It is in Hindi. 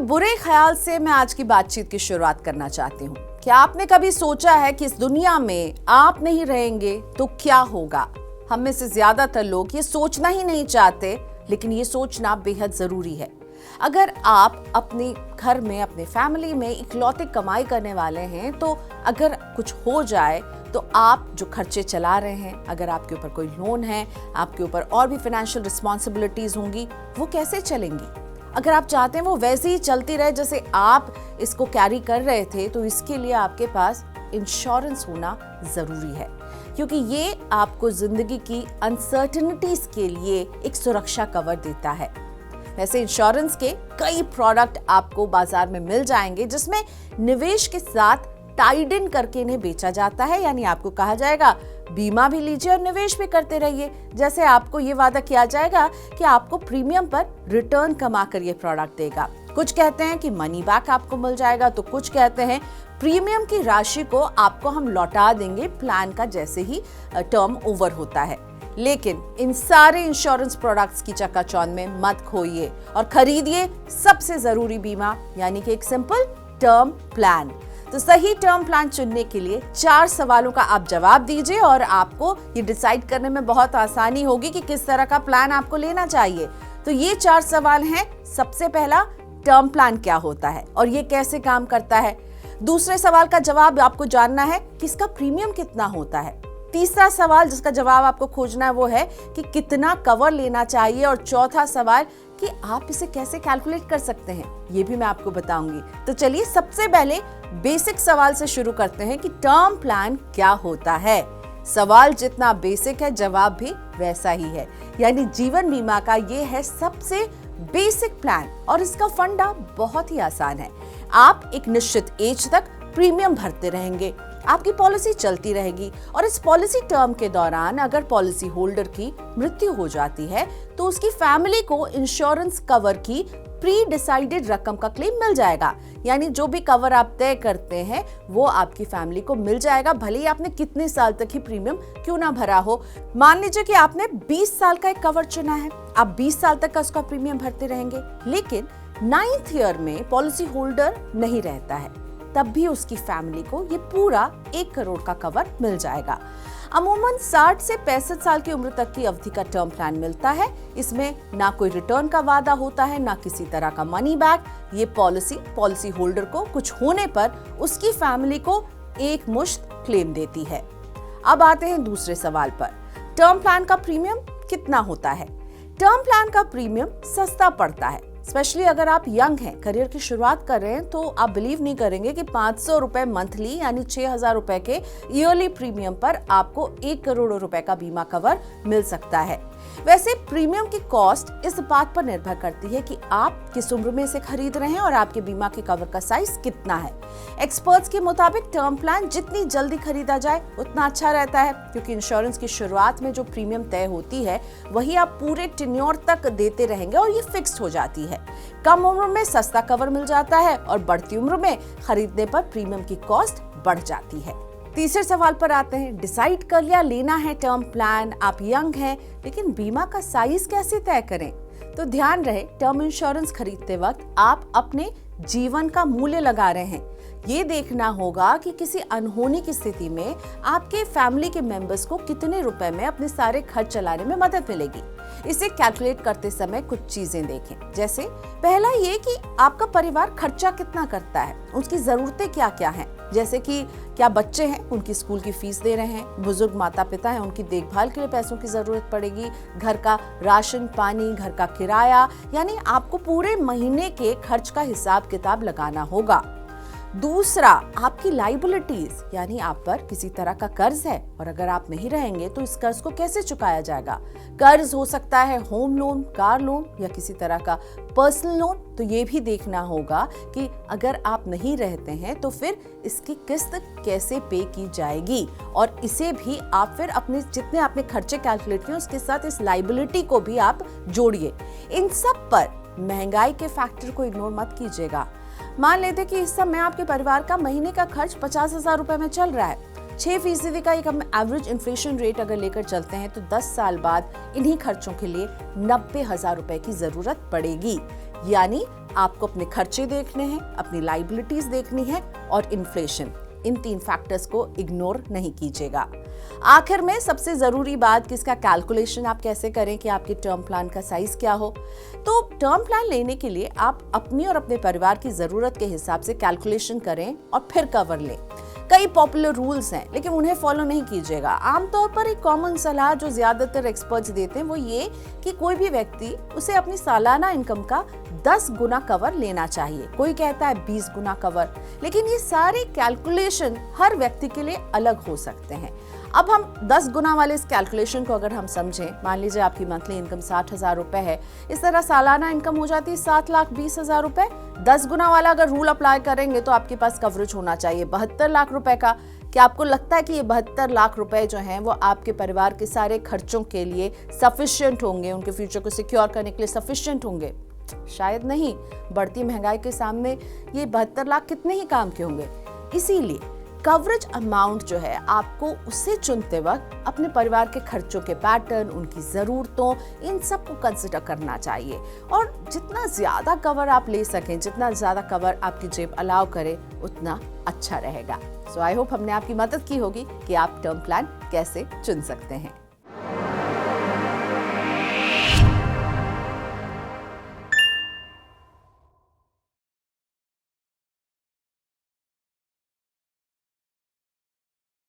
बुरे ख्याल से मैं आज की बातचीत की शुरुआत करना चाहती हूँ। क्या आपने कभी सोचा है कि इस दुनिया में आप नहीं रहेंगे तो क्या होगा? हम में से ज्यादातर लोग ये सोचना ही नहीं चाहते, लेकिन ये सोचना बेहद जरूरी है। अगर आप अपने घर में, अपने फैमिली में इकलौते कमाई करने वाले हैं, तो अगर कुछ हो जाए तो आप जो खर्चे चला रहे हैं, अगर आपके ऊपर कोई लोन है, आपके ऊपर और भी फाइनेंशियल रिस्पॉन्सिबिलिटीज होंगी, वो कैसे चलेंगी? अगर आप चाहते हैं वो वैसे ही चलती रहे जैसे आप इसको कैरी कर रहे थे, तो इसके लिए आपके पास इंश्योरेंस होना जरूरी है, क्योंकि ये आपको जिंदगी की अनसर्टेनिटीज के लिए एक सुरक्षा कवर देता है। वैसे इंश्योरेंस के कई प्रोडक्ट आपको बाजार में मिल जाएंगे, जिसमें निवेश के साथ टाइड इन करके इन्हें बेचा जाता है, यानी आपको कहा जाएगा बीमा भी लीजिए और निवेश भी करते रहिए। जैसे आपको ये वादा किया जाएगा कि आपको प्रीमियम पर रिटर्न कमा कर ये प्रोडक्ट देगा। कुछ कहते हैं कि मनी बैक आपको मिल जाएगा, तो कुछ कहते हैं प्रीमियम की राशि को आपको हम लौटा देंगे प्लान का जैसे ही टर्म ओवर होता है। लेकिन इन सारे इंश्योरेंस प्रोडक्ट्स की चकाचौंध में मत खोइए और खरीदिए सबसे जरूरी बीमा, यानी कि एक सिंपल टर्म प्लान। तो सही टर्म प्लान चुनने के लिए 4 सवालों का आप जवाब दीजिए और आपको ये डिसाइड करने में बहुत आसानी होगी कि किस तरह का प्लान आपको लेना चाहिए। तो ये 4 सवाल हैं। सबसे पहला, टर्म प्लान क्या होता है और ये कैसे काम करता है? दूसरे सवाल का जवाब आपको जानना है कि इसका प्रीमियम कितना होता है। तीसरा सवाल जिसका जवाब आपको खोजना है वो है कि कितना कवर लेना चाहिए, और चौथा सवाल कि आप इसे कैसे कैलकुलेट कर सकते हैं, ये भी मैं आपको बताऊंगी। तो चलिए सबसे पहले बेसिक सवाल से शुरू करते हैं कि टर्म प्लान क्या होता है। सवाल जितना बेसिक है, जवाब भी वैसा ही है, यानी जीवन बीमा का ये है सबसे बेसिक प्लान और इसका फंडा बहुत ही आसान है। आप एक निश्चित एज तक प्रीमियम भरते रहेंगे, आपकी पॉलिसी चलती रहेगी और इस पॉलिसी टर्म के दौरान अगर पॉलिसी होल्डर की मृत्यु हो जाती है तो उसकी फैमिली को इंश्योरेंस कवर की प्री डिसाइडेड रकम का क्लेम मिल जाएगा, यानी जो भी कवर आप तय करते हैं वो आपकी फैमिली को मिल जाएगा, भले ही आपने कितने साल तक ही प्रीमियम क्यों ना भरा हो। मान लीजिए कि आपने 20 साल का एक कवर चुना है, आप 20 साल तक का उसका प्रीमियम भरते रहेंगे, लेकिन 9th ईयर में पॉलिसी होल्डर नहीं रहता है, तब भी उसकी फैमिली को ये पूरा 1 करोड़ का कवर मिल जाएगा। अमूमन 60 से 65 साल की उम्र तक की अवधि का टर्म प्लान मिलता है। इसमें ना कोई रिटर्न का वादा होता है, ना किसी तरह का मनी बैक। ये पॉलिसी होल्डर को कुछ होने पर उसकी फैमिली को एक मुश्त क्लेम देती है। अब आते हैं दूसरे सवाल पर, टर्म प्लान का प्रीमियम कितना होता है? टर्म प्लान का प्रीमियम सस्ता पड़ता है, स्पेशली अगर आप यंग हैं, करियर की शुरुआत कर रहे हैं, तो आप बिलीव नहीं करेंगे कि 500 रुपए मंथली यानी 6000 रुपए के ईयरली प्रीमियम पर आपको 1 करोड़ रुपए का बीमा कवर मिल सकता है। वैसे प्रीमियम की कॉस्ट इस बात पर निर्भर करती है कि आप किस उम्र में इसे खरीद रहे हैं और आपके बीमा के कवर का साइज कितना है। एक्सपर्ट्स के मुताबिक टर्म प्लान जितनी जल्दी खरीदा जाए उतना अच्छा रहता है, क्योंकि इंश्योरेंस की शुरुआत में जो प्रीमियम तय होती है वही आप पूरे टेन्योर तक देते रहेंगे और ये फिक्स्ड हो जाती है। कम उम्र में सस्ता कवर मिल जाता है और बढ़ती उम्र में खरीदने पर प्रीमियम की कॉस्ट बढ़ जाती है। तीसरे सवाल पर आते हैं, डिसाइड कर लिया लेना है टर्म प्लान, आप यंग हैं, लेकिन बीमा का साइज कैसे तय करें? तो ध्यान रहे, टर्म इंश्योरेंस खरीदते वक्त आप अपने जीवन का मूल्य लगा रहे हैं। ये देखना होगा कि किसी अनहोनी की स्थिति में आपके फैमिली के मेंबर्स को कितने रुपए में अपने सारे खर्च चलाने में मदद मिलेगी। इसे कैलकुलेट करते समय कुछ चीजें देखें, जैसे पहला ये कि आपका परिवार खर्चा कितना करता है, उसकी जरूरतें क्या क्या हैं, जैसे कि क्या बच्चे हैं, उनकी स्कूल की फीस दे रहे हैं, बुजुर्ग माता पिता हैं, उनकी देखभाल के लिए पैसों की जरूरत पड़ेगी, घर का राशन पानी, घर का किराया, यानी आपको पूरे महीने के खर्च का हिसाब किताब लगाना होगा। दूसरा, आपकी लाइबिलिटीज, यानी आप पर किसी तरह का कर्ज है और अगर आप नहीं रहेंगे तो इस कर्ज को कैसे चुकाया जाएगा। कर्ज हो सकता है होम लोन, कार लोन या किसी तरह का पर्सनल लोन, तो ये भी देखना होगा कि अगर आप नहीं रहते हैं तो फिर इसकी किस्त कैसे पे की जाएगी, और इसे भी आप फिर अपने जितने आपने खर्चे कैलकुलेट किए उसके साथ इस लाइबिलिटी को भी आप जोड़िए। इन सब पर महंगाई के फैक्टर को इग्नोर मत कीजिएगा। मान लेते कि इस समय आपके परिवार का महीने का खर्च 50,000 रुपए में चल रहा है, 6% का एक हम एवरेज इन्फ्लेशन रेट अगर लेकर चलते हैं तो 10 साल बाद इन्हीं खर्चों के लिए 90,000 रुपए की जरूरत पड़ेगी। यानी आपको अपने खर्चे देखने हैं, अपनी लाइबिलिटीज देखनी है और इन्फ्लेशन, इन 3 फैक्टर्स को इग्नोर नहीं कीजिएगा। आखिर में सबसे जरूरी बात कि इसका कैलकुलेशन आप कैसे करें कि आपके टर्म प्लान का साइज क्या हो। तो टर्म प्लान लेने के लिए आप अपनी और अपने परिवार की जरूरत के हिसाब से कैलकुलेशन करें और फिर कवर लें। कई पॉपुलर रूल्स हैं लेकिन उन्हें फॉलो नहीं कीजिएगा। आमतौर पर एक कॉमन सलाह जो ज्यादातर एक्सपर्ट्स देते हैं वो ये कि कोई भी व्यक्ति उसे अपनी सालाना इनकम का 10 गुना कवर लेना चाहिए। कोई कहता है 20 गुना कवर, लेकिन ये सारे कैलकुलेशन हर व्यक्ति के लिए अलग हो सकते हैं। अब हम 10 गुना वाले इस कैलकुलेशन को अगर हम समझें, मान लीजिए आपकी मंथली इनकम 60,000 रुपए है, इस तरह सालाना इनकम हो जाती है 7,20,000 रुपए। 10 गुना वाला अगर रूल अप्लाई करेंगे तो आपके पास कवरेज होना चाहिए 72 लाख रुपए का। क्या आपको लगता है कि ये 72 लाख रुपए जो हैं वो आपके परिवार के सारे खर्चों के लिए सफिशिएंट होंगे, उनके फ्यूचर को सिक्योर करने के लिए सफिशिएंट होंगे? शायद नहीं। बढ़ती महंगाई के सामने ये 72 लाख कितने ही काम के होंगे। इसीलिए कवरेज अमाउंट जो है आपको उसे चुनते वक्त अपने परिवार के खर्चों के पैटर्न, उनकी ज़रूरतों, इन सब को कंसिडर करना चाहिए। और जितना ज़्यादा कवर आप ले सकें, जितना ज़्यादा कवर आपकी जेब अलाउ करे, उतना अच्छा रहेगा। सो आई होप हमने आपकी मदद की होगी कि आप टर्म प्लान कैसे चुन सकते हैं।